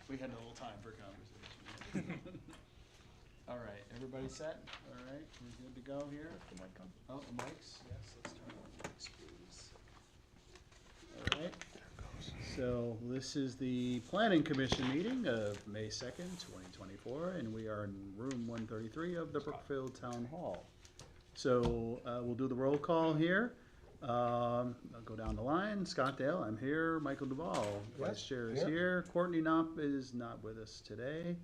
We had a little time for conversation. All right, everybody set? All right, we're good to go here? The mic on? Oh, the mics? Yes, let's turn on the mics, please. All right. So this is the Planning Commission meeting of May 2nd, 2024, and we are in room 133 of the Brookfield Town Hall. So we'll do the roll call here. I'll go down the line. Scott Dale, I'm here. Michael Duvall, Vice Chair, is here. Courtney Knopp is not with us today.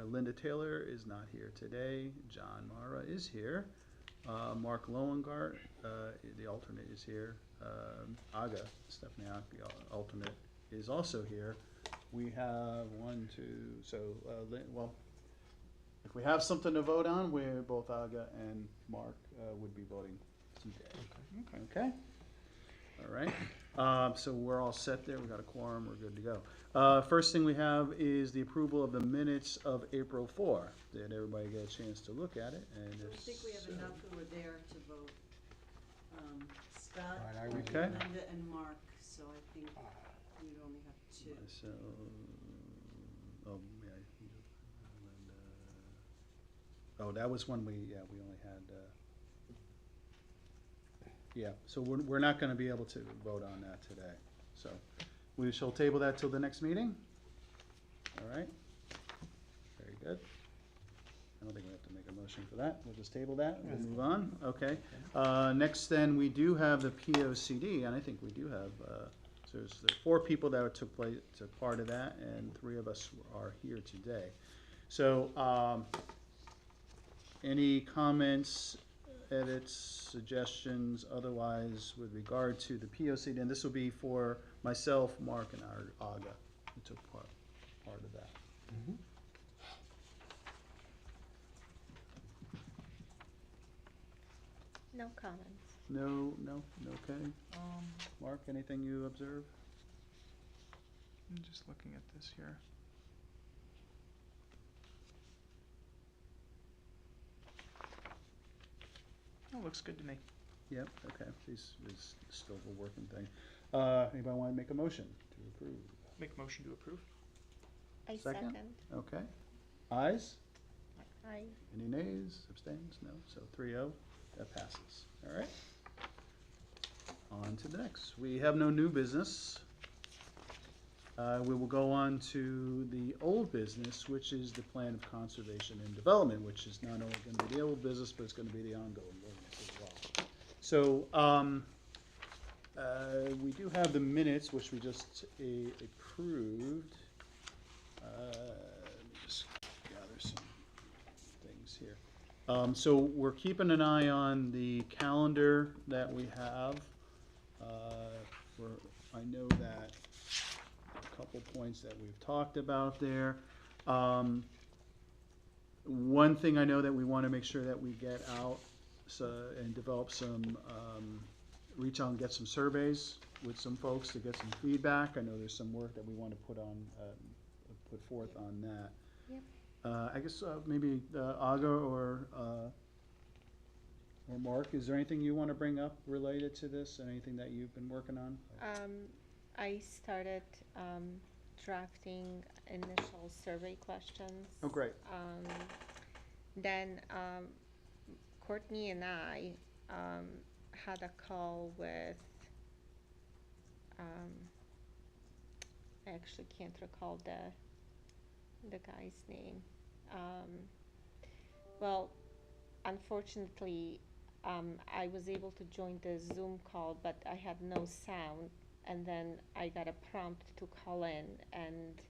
Linda Taylor is not here today. John Mara is here. Mark Lowengart, the alternate, is here. Aga Stepaniak, the alternate, is also here. We have one, two, so, well, if we have something to vote on, we're both Aga and Mark would be voting today. Okay? All right. So we're all set there. We've got a quorum. We're good to go. First thing we have is the approval of the minutes of April 4. Did everybody get a chance to look at it? And I think we have enough who were there to vote. Scott, Okay. Linda, and Mark, so I think we only have two. So, oh, yeah. Linda. Oh, that was when we only had, yeah, so we're not gonna be able to vote on that today. So we shall table that till the next meeting. All right, very good. I don't think we have to make a motion for that. We'll just table that and move on. Okay. Next then, we do have the POCD, and I think we do have, so there's 4 people that took part of that, and 3 of us are here today. So, any comments, edits, suggestions, otherwise with regard to the POCD? And this will be for myself, Mark, and our Aga, who took part of that. Mm-hmm. No comments. No, okay. Mark, anything you observe? I'm just looking at this here. Oh, looks good to me. Yep, okay, this is still a working thing. Anybody want to make a motion to approve? Make a motion to approve. I Second? second. Okay. Ayes? Aye. Any nays, abstains? No, so 3-0, that passes. All right. On to the next. We have no new business. We will go on to the old business, which is the plan of conservation and development, which is not only going to be the old business, but it's going to be the ongoing business as well. So, we do have the minutes, which we just approved. Let me just gather some things here. So we're keeping an eye on the calendar that we have. I know that a couple points that we've talked about there. One thing I know that we want to make sure that we get out and develop some, reach out and get some surveys with some folks to get some feedback. I know there's some work that we want to put forth on that. Yep. I guess maybe Aga or Mark, is there anything you want to bring up related to this? Anything that you've been working on? I started drafting initial survey questions. Oh, great. Then Courtney and I had a call with, I actually can't recall the guy's name. Well, unfortunately, I was able to join the Zoom call, but I had no sound. And then I got a prompt to call in, and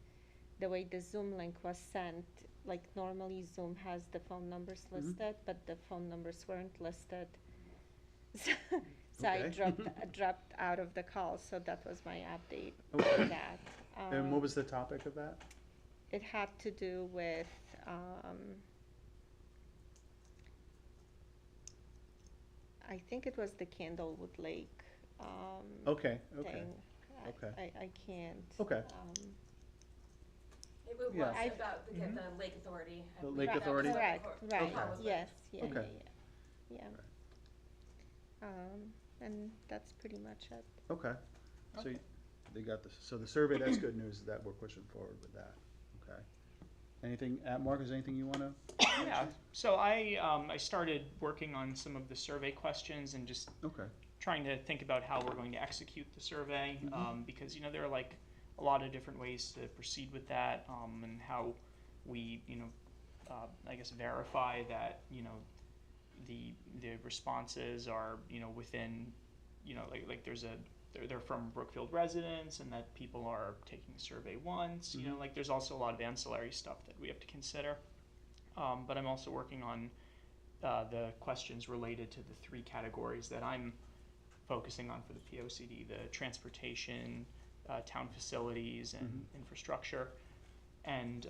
the way the Zoom link was sent, like normally Zoom has the phone numbers listed, but the phone numbers weren't listed. So Okay. I dropped out of the call, so that was my update Okay. for that. And what was the topic of that? It had to do with, I think it was the Candlewood Lake Okay, thing. okay. I can't. Okay. It was Yeah. about the Lake Authority. I The believe Lake that was Authority? what Correct, the right, call was with. yes, yeah, Okay. yeah. And that's pretty much it. Okay. So, Okay. they got this, so the survey, that's good news that we're pushing forward with that, okay. Anything, Mark, is there anything you wanna? Yeah, so I started working on some of the survey questions and just Okay, trying to think about how we're going to execute the survey, because, you know, there are like a lot of different ways to proceed with that, and how we, you know, I guess verify that, you know, the responses are, you know, within, you know, like there's they're from Brookfield residents and that people are taking the survey once, you know, like there's also a lot of ancillary stuff that we have to consider. But I'm also working on the questions related to the 3 categories that I'm focusing on for the POCD: the transportation, town facilities, and infrastructure. And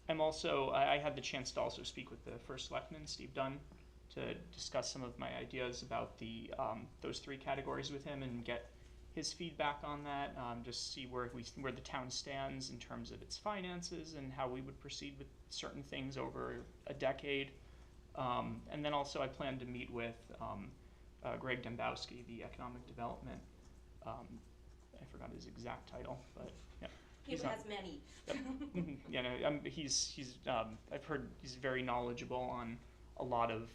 I'm also, I had the chance to also speak with the first selectman, Steve Dunn, to discuss some of my ideas about the those 3 categories with him and get his feedback on that, just see where the town stands in terms of its finances and how we would proceed with certain things over a decade. And then also I plan to meet with Greg Dembowski, the economic development, I forgot his exact title, but yeah. He He's has not- many. Yeah, no, he's I've heard he's very knowledgeable on a lot of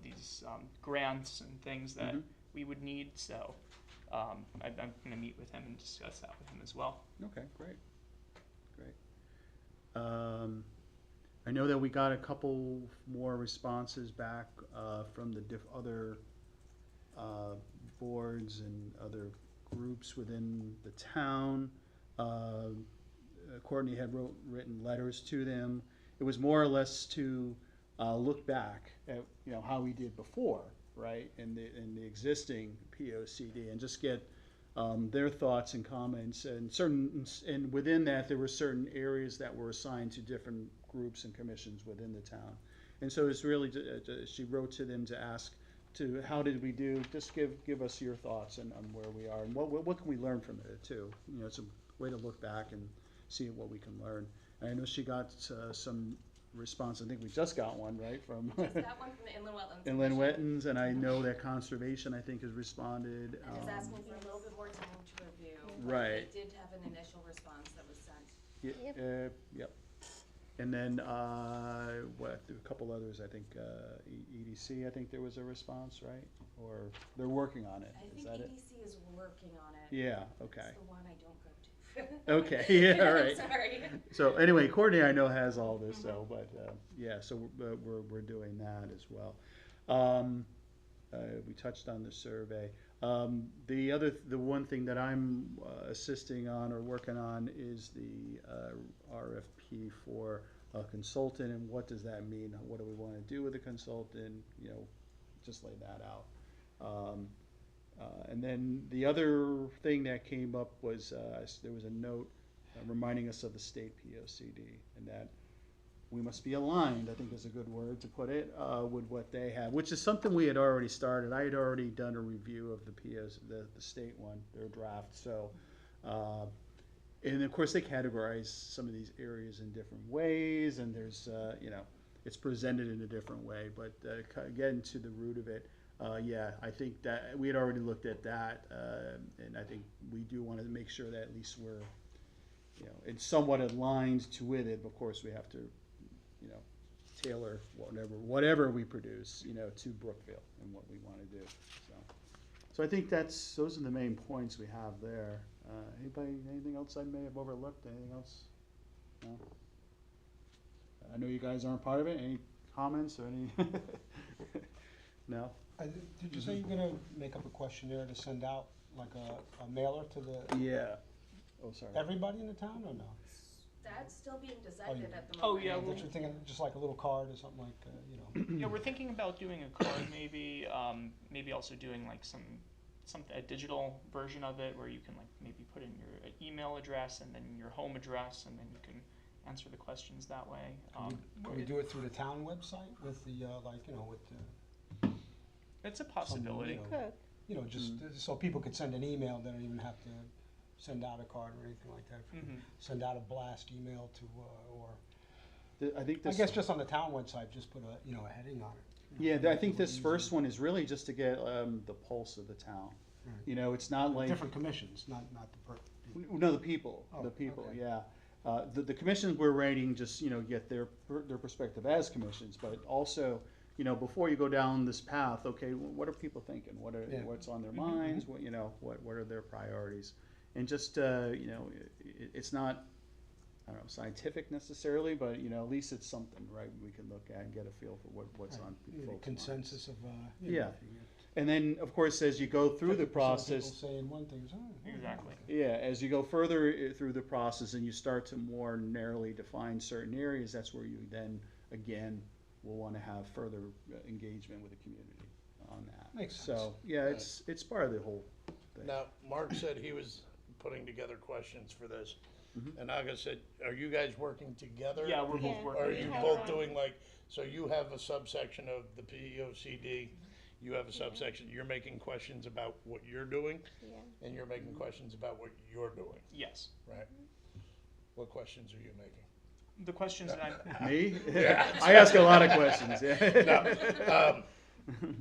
these grants and things that we would need. So I'm going to meet with him and discuss that with him as well. okay, great. I know that we got a couple more responses back from the other boards and other groups within the town. Courtney had written letters to them. It was more or less to look back at, you know, how we did before, right, in the existing POCD, and just get their thoughts and comments, and within that there were certain areas that were assigned to different groups and commissions within the town. And so it's really, she wrote to them to ask to, how did we do, just give us your thoughts on where we are and what can we learn from it too. You know, it's a way to look back and see what we can learn. And I know she got some response, I think we just got one, right, from Just got one from the Inland Wetlands. Inland Commission, Wetlands, and I know that Conservation, I think, has responded. And is asking for a little bit more time to review. Right. They did have an initial response that was sent. Yep. And then, a couple others, I think, EDC, I think there was a response, right? Or they're working on it, I is think that it? EDC is working on it. Yeah, okay. It's the one I don't go to. Okay, yeah, all right. Sorry. So anyway, Courtney I know has all this, so, but, yeah, so we're doing that as well. We touched on the survey. The one thing that I'm assisting on or working on is the RFP for a consultant, and what does that mean? What do we want to do with a consultant? You know, just lay that out. And then the other thing that came up was there was a note reminding us of the state POCD, and that we must be aligned, I think is a good word to put it, with what they have, which is something we had already started. I had already done a review of the the state one, their draft, so, and of course they categorize some of these areas in different ways, and there's, you know, it's presented in a different way, but getting to the root of it, yeah, I think that we had already looked at that, and I think we do want to make sure that at least we're, you know, it's somewhat aligned to with it. Of course, we have to, you know, tailor whatever we produce, you know, to Brookfield and what we want to do. So I think those are the main points we have there. Anything else I may have overlooked? Anything else? No? I know you guys aren't part of it. Any comments or any? No? Did you say you're gonna make up a questionnaire to send out, like a mailer to the, Yeah. Oh, sorry. everybody in the town, or no? That's still being decided yeah. at the Oh, moment. yeah, Or well- that you're thinking just like a little card or something like, you know? Yeah, we're thinking about doing a card, maybe, maybe also doing like a digital version of it where you can like maybe put in your email address and then your home address, and then you can answer the questions that way. Can we do it through the town website with the, like, you know, with the, It's a possibility. Some, Good. you know, just so people could send an email, they don't even have to send out a card or anything like that. Send out a blast email to, or, I think I this. guess just on the town website, just put a heading on it. Yeah, I think this first one is really just to get the pulse of the town. Right. You know, it's not like. Different commissions, not the No, the people, Oh, the people, okay. yeah. The commissions we're rating just, you know, get their perspective as commissions, but also, you know, before you go down this path, okay, what are people thinking? Yeah. What's on their Mhm. minds? What, you know, what are their priorities? And just, you know, it's not, I don't know, scientific necessarily, but, you know, at least it's something, right? We can look at and get a feel for what's Right. on Yeah, folks' minds. consensus of, Yeah. And then, of course, as you go through the process. People saying one thing, Exactly. Yeah, as you go further through the process and you start to more narrowly define certain areas, that's where you then, again, will want to have further engagement with the community on that. Makes sense. So, yeah, it's part of the whole thing. Now, Mark said he was putting together questions for this. Mhm. And Aga said, are you guys working together? Yeah, we're Yeah. both Or working. are We you have both our- doing like, so you have a subsection of the POCD, you have a subsection, you're making questions about what you're doing, Yeah. and you're making questions about what you're doing, Yes. right? What questions are you making? The questions that I'm, Me? Yeah. I ask a lot of questions, yeah.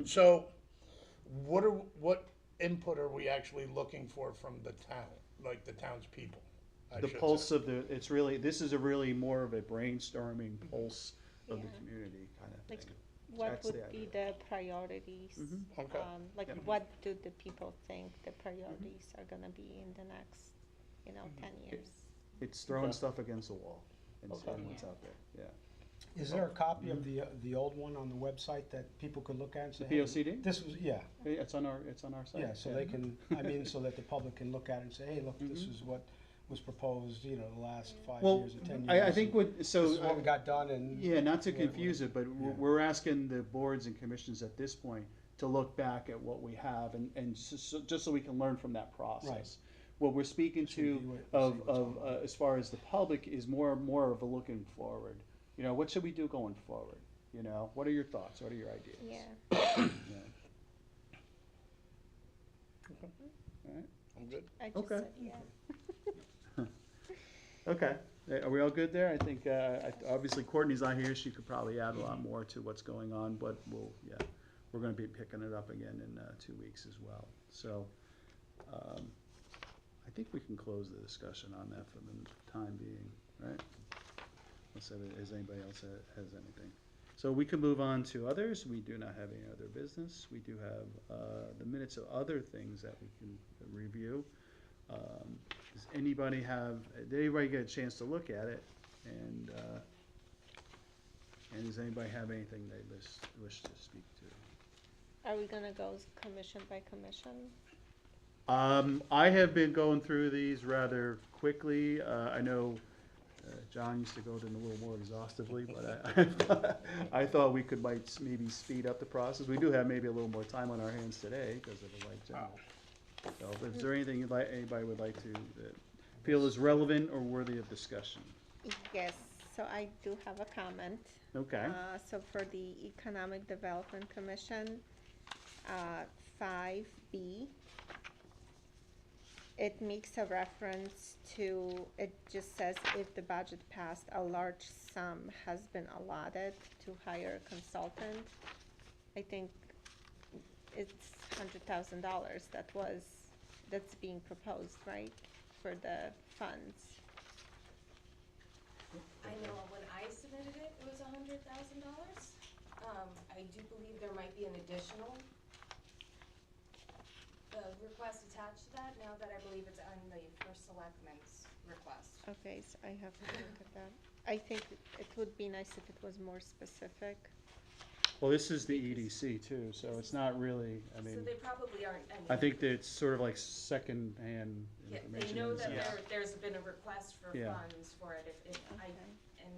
So, what input are we actually looking for from the town, like the townspeople? I The should pulse say. of the, it's really, this is a really more of a brainstorming pulse of the Yeah. community kind of Like, thing. What That's the would be idea. the priorities? Mhm. Okay. Like, Yep. what do the people think the priorities are gonna be in the next, 10 years? It's throwing Okay. stuff against the wall and Okay. seeing what's out there, yeah. Is there a copy of the old one on the website that people could look at and say, The hey, POCD? this was, yeah, It's on our site. yeah, so they can, I mean, so that the public can look at it and say, hey, look, this is what was proposed, the last 5 Well, years or 10 years. I think and what, so. This is what we got done and. Yeah, not to what- confuse it, but yeah. we're asking the boards and commissions at this point to look back at what we have and just so we can learn from that process. Right. What we're speaking Just review to it and see of, what's going on. as far as the public is more of a looking forward. You know, what should we do going forward? You know, what are your thoughts? What are your ideas? Yeah. Yeah. I'm good. I just Okay. said, yeah. Okay, are we all good there? I think, obviously Courtney's not here, she could probably add a lot more to what's going on, but we're gonna be picking it up again in 2 weeks as well. So, I think we can close the discussion on that for the time being, right? Unless anybody else has anything. So we can move on to others. We do not have any other business. We do have the minutes of other things that we can review. Does anybody did anybody get a chance to look at it? And does anybody have anything they wish to speak to? Are we gonna go commission by commission? I have been going through these rather quickly. I know John used to go to them a little more exhaustively, but I thought we could maybe speed up the process. We do have maybe a little more time on our hands today because of the light general. So, but is there anything anybody would like to feel is relevant or worthy of discussion? Yes, so I do have a comment. Okay. So for the Economic Development Commission, 5B, it makes a reference to, it just says if the budget passed, a large sum has been allotted to hire a consultant. I think it's $100,000 that's being proposed, right, for the funds. I know when I submitted it, it was $100,000. I do believe there might be an additional request attached to that, now that I believe it's on the first selectman's request. Okay, so I have to look at that. I think it would be nice if it was more specific. Well, this is the EDC too, so it's not really, I So mean, they probably aren't, I think that it's sort of like second-hand yeah, information. they know in that this. there's been a request for Yeah. funds for it, Okay. and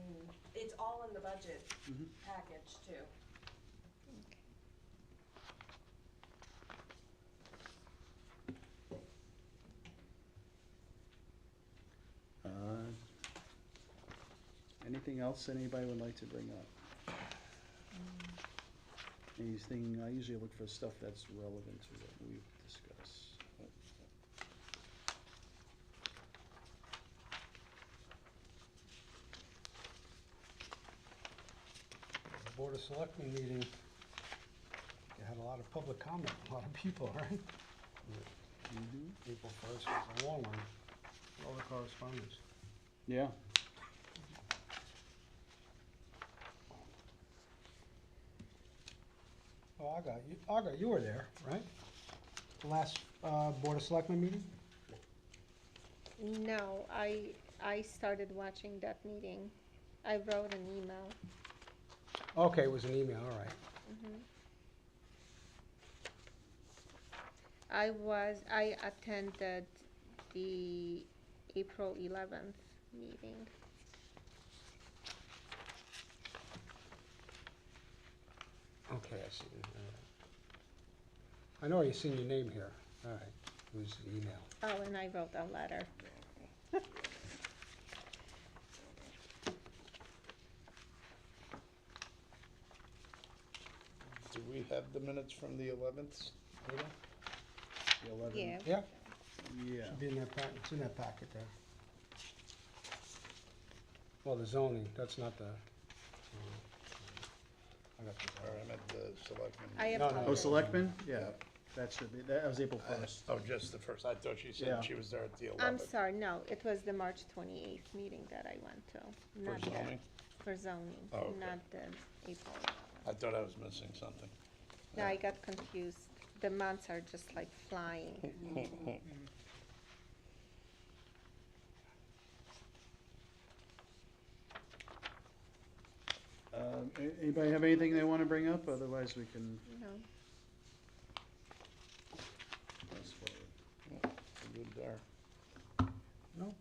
it's all in the budget Mhm. package too. Anything else anybody would like to bring up? Anything, I usually look for stuff that's relevant to what we've discussed. The Board of Selectmen meeting, they had a lot of public comment, a lot of people, right? April 1st was a long one, all the correspondence. Yeah. Oh, Agar, you were there, right? The last Board of Selectmen meeting? No, I started watching that meeting. I wrote an email. Okay, it was an email, all right. I attended the April 11th meeting. Okay, I see. I know I seen your name here. All right, it was the email. Oh, and I wrote a letter. Do we have the minutes from the 11th meeting? The 11. Yeah. Yeah, Yeah. should be in that packet, it's in that packet there. Well, the zoning, that's not the, I got the Or zoning. I meant the selectmen. I No, no. Oh, apologize. selectmen? Yeah, that should be, that was April 1st. Oh, just the first. I thought she Yeah. said she was there at the 11th. I'm sorry, no, it was the March 28th meeting that I went to. For Not the- zoning? For zoning, Oh, okay. not the April. I thought I was missing something. No, I got confused. The months are just like flying. Anybody have anything they want to bring up? Otherwise, we can No. press forward. Good there. Nope,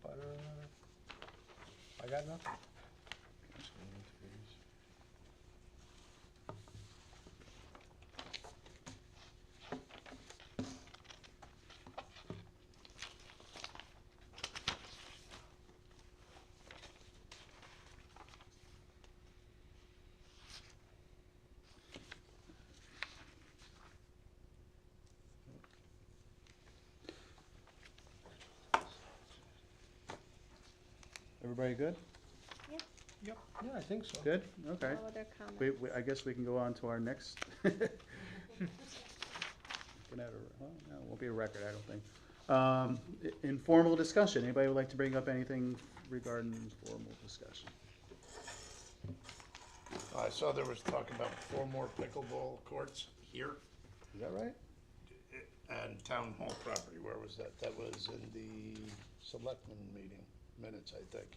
I got nothing. Everybody good? Yeah, I think so. Good? Okay. No other comments. I guess we can go on to our next. Can have well, no, it won't be a record, I don't think. Informal discussion. Anybody would like to bring up anything regarding formal discussion? I saw there was talk about 4 more pickleball courts here Is that right? and town hall property. Where was that? That was in the selectmen meeting minutes, I think.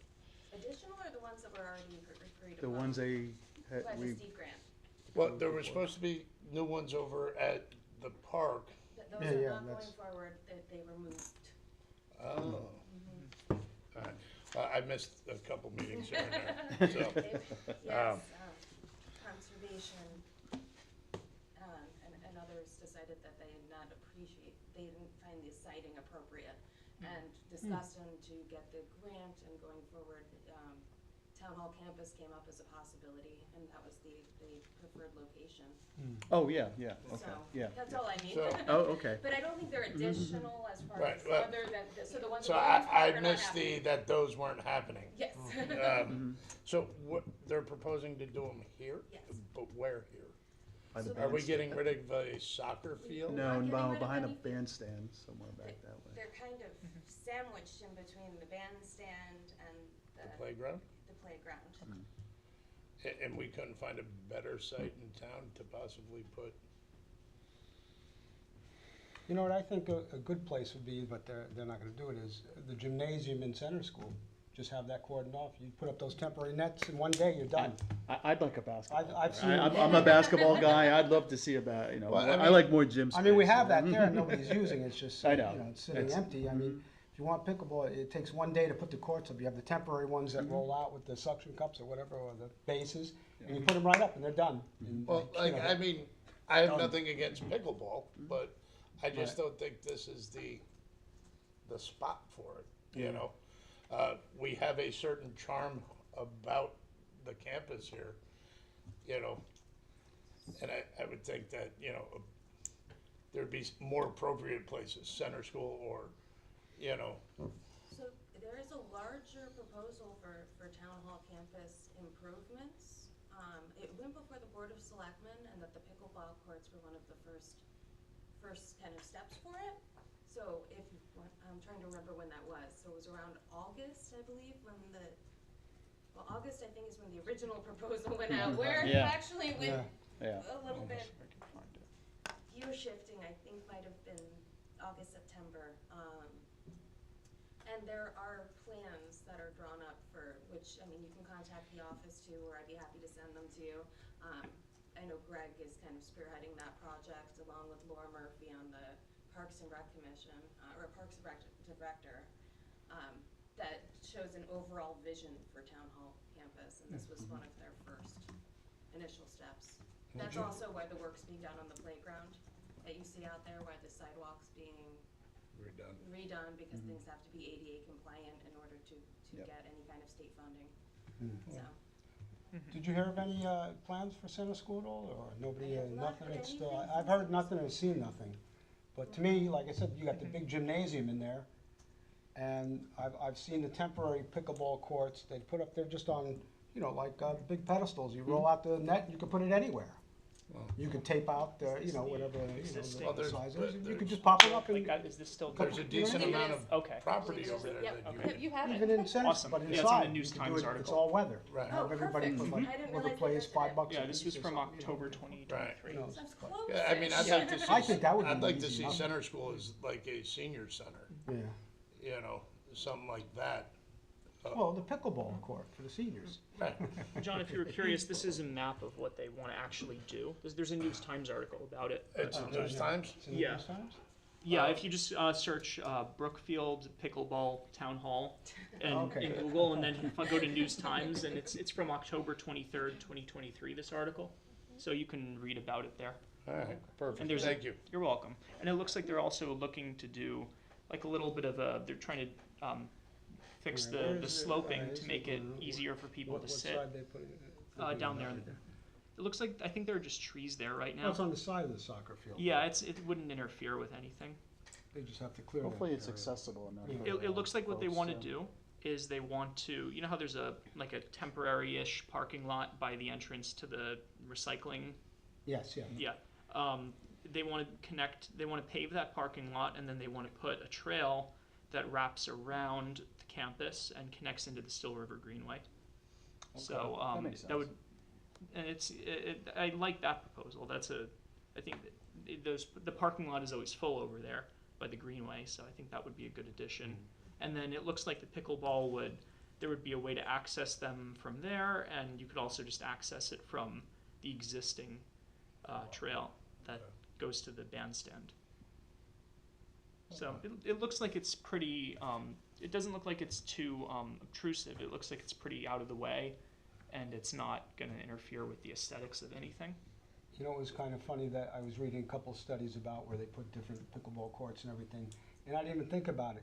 Additional or the ones that were already agreed The upon? ones they had, By the we, steep grant. Well, there were supposed to be new ones over at the park. Those Yeah, are yeah, not going that's- forward, that they were moved. Oh. All right. I missed a couple meetings here and there, so. Yes, conservation, and others decided that they did not appreciate, they didn't find the siting appropriate, and discussed them to get the grant and going forward, Town Hall campus came up as a possibility, and that was the preferred location. oh, yeah, yeah, okay, So, yeah. that's all I need. So- Oh, okay. But I don't think they're additional as far Right, as well, other than, so the ones So that I are not missed happening. that those weren't happening. Yes. So what, they're proposing to do them here? Yes. But where here? By the So Are we bandstand. getting rid of a soccer field? No, Not getting no, rid of behind the anything. bandstand, somewhere back that way. They're kind of sandwiched in between the bandstand and The playground? the playground. And we couldn't find a better site in town to possibly put, You know what, I think a good place would be, but they're not gonna do it, is the gymnasium in Center School. Just have that cordoned off. You put up those temporary nets, and one day you're done. I'd like a basketball. I've seen. I'm a basketball guy. I'd love to see Well, I I mean- like more gym space. I mean, we have that there, and nobody's using it, it's just, I you know. know, it's sitting It's- empty. I mean, if you want pickleball, it takes one day to put the courts up. You have the temporary ones that roll out with the suction cups or whatever, or the bases, and you put them right up, and they're done. And, well, you like, know, I mean, I have Done. nothing against pickleball, but I just Right. don't think this is the spot for it, you know? We have a certain charm about the campus here, you know? And I would think that, you know, there'd be more appropriate places, Center School or, you know, So there is a larger proposal for Town Hall campus improvements. It went before the Board of Selectmen, and that the pickleball courts were one of the first kind of steps for it. So if, I'm trying to remember when that was, so it was around August, I believe, when well, August, I think, is when the original proposal went out, where it Yeah. actually went Yeah. a little bit, I can find it. gear shifting, I think might have been August, September. And there are plans that are drawn up for, which, I mean, you can contact the office too, or I'd be happy to send them to you. I know Greg is kind of spearheading that project along with Laura Murphy on the Parks and Rec Commission, or Parks and Rec Director, that shows an overall vision for Town Hall campus, and this was one of their first initial steps. That's also why the work's being done on the playground that you see out there, why the sidewalk's being redone, because things have to be ADA compliant in order to Yep. get any kind of state funding, so. Did you hear of any plans for center school at all, or nobody, I have not nothing, heard it's still, anything I've heard nothing and seen nothing. But to me, like I said, you got the big gymnasium in there, and I've seen the temporary pickleball courts, they put up there just on, you know, like, big pedestals, you roll out the net, you can put it anywhere. You could tape out, you know, whatever, you know, Existing. Well, the there's- size but is, you there's- could just pop it up and, Like, is this still? There's a decent It amount is. of Okay. property over there Yep. that you Okay. can, You have even it. in center, Awesome. but Yeah, inside. it's on the you News can do Times it- article. It's all weather. Right. Have Oh, everybody perfect. put like, I didn't whatever realize plays, they did $5 Yeah, a this piece was or from something, you know. October 2023. You know, That's but- close. I mean, I'd like to see. I think that would I'd be like to easy see enough. center school as like a senior center, Yeah. you know, something like that. Well, the pickleball court for the seniors. Right. John, if you were curious, this is a map of what they want to actually do. There's a News Times article about it. It's in News Times? It's in the Yeah. News Times? Yeah, if you just search Brookfield Pickleball Town Hall and Okay. in Google, and then go to News Times, and it's from October 23rd, 2023. This article, so you can read about it there. All right, And perfect, there's thank you. You're welcome. And it looks like they're also looking to do like a little bit of a. They're trying to fix Alright, where the is it? sloping Alright, to is make it- it easier for people What to sit. side they put it? Down there. It looks like I think there are just trees there right No, now. it's on the side of the soccer field. Yeah, it wouldn't interfere with anything. They just have to clear that Hopefully it's area. accessible enough. Yeah. for, It looks like what they folks, want to yeah. do is they want to, you know how there's a temporary-ish parking lot by the entrance to the recycling. Yes, yeah. Yeah. They want to they want to pave that parking lot, and then they want to put a trail that wraps around the campus and connects into the Still River Greenway. So that makes that would, sense. and I like that proposal. I think that the parking lot is always full over there by the Greenway, so I think that would be a good addition. And then it looks like the pickleball there would be a way to access them from there, and you could also just access it from the existing trail that goes to the bandstand. So it looks like it's pretty, it doesn't look like it's too obtrusive. It looks like it's pretty out of the way, and it's not going to interfere with the aesthetics of anything. You know, it was kind of funny that I was reading a couple studies about where they put different pickleball courts and everything, and I didn't even think about it.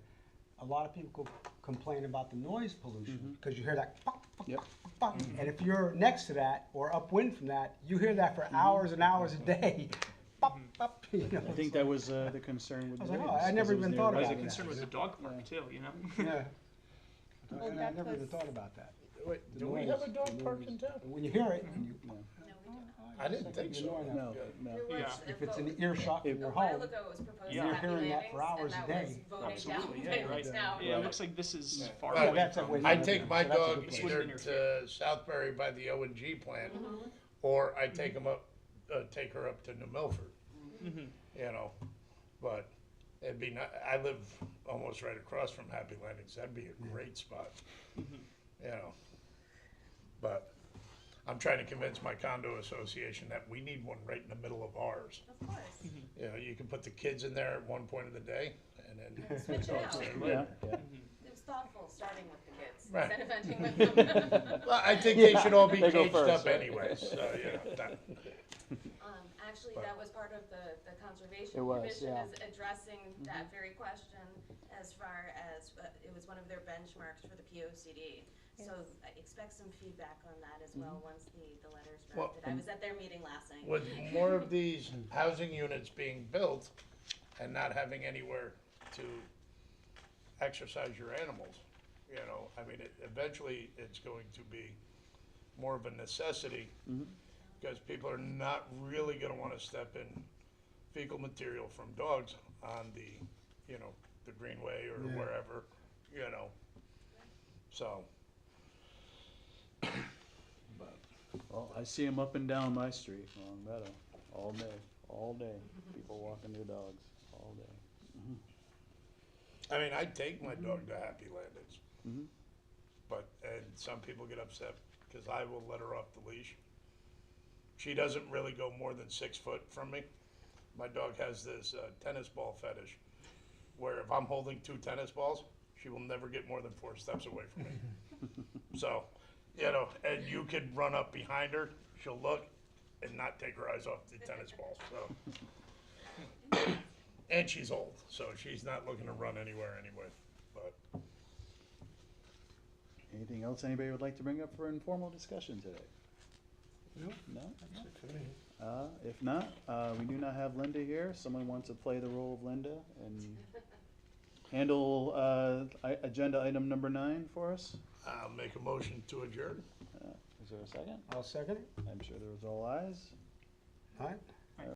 A lot of people complain about the noise pollution, because you hear that pop, pop, Yep. pop, pop. And if you're next to that or upwind from that, you hear that for hours and hours a day. Pop, pop, you know. I think that was the concern with I the was like, Ravens, oh, I 'cause never it was even near thought I about was it. residence. concerned with the dog park too, you know? Yeah. Well, And I that never even was- thought about that. Wait, The do we noise, have a dog the park noise. in town? When you hear it, and you, No, No, we don't. I didn't think so. You know, no, Good. no. There was Yeah. a if it's vote. an earshot If- from your A while home, ago, it was proposed Yeah. to You're Happy hearing that for Landings, hours and a that was day. voted Absolutely, down yeah, by you're the right. town. Yeah, it looks like this is far Well, away that's from. a way- I take my So that's a dog good place. either Wouldn't to Southbury by the O&G plant, or I take him up, take her up to New Milford, Mhm. you know, but it'd be I live almost right across from Happy Landings, that'd be a great spot, you know. But I'm trying to convince my condo association that we need one right in the middle of ours. Of course. You know, you can put the kids in there at one point of the day, and then Switch it dogs out. there Yeah, later. yeah. It was thoughtful, starting with the kids, Right. instead of ending with them. Well, I think they should all be They go caged first, up right? anyway, so, you know, that, Actually, But- that was part of the Conservation It was, Commission yeah. is addressing that very question as far as, it was one of their benchmarks for the POCD. So I expect some feedback on that as well, once the letter's Well, drafted. I was at their meeting last night. with more of these housing units being built and not having anywhere to exercise your animals, you know, I mean, eventually it's going to be more of a necessity, because people are not really gonna wanna step in fecal material from dogs on the you know, the Greenway or Yeah. wherever, you know, so. But, Well, I see them up and down my street, Long Meadow, all day. People walking their dogs, all day. I mean, I take my dog to Happy Landings, Mhm. but, and some people get upset because I will let her off the leash. She doesn't really go more than 6 foot from me. My dog has this tennis ball fetish, where if I'm holding 2 tennis balls, she will never get more than 4 steps away from me. So, you know, and you could run up behind her, she'll look and not take her eyes off the tennis balls, so. And she's old, so she's not looking to run anywhere anyway, but. Anything else anybody would like to bring up for informal discussion today? No, No? that's it for me. If not, we do not have Linda here. Someone wants to play the role of Linda and handle agenda item number 9 for us. I'll make a motion to adjourn. Is there a second? I'll second it. I'm sure there was all ayes. All right.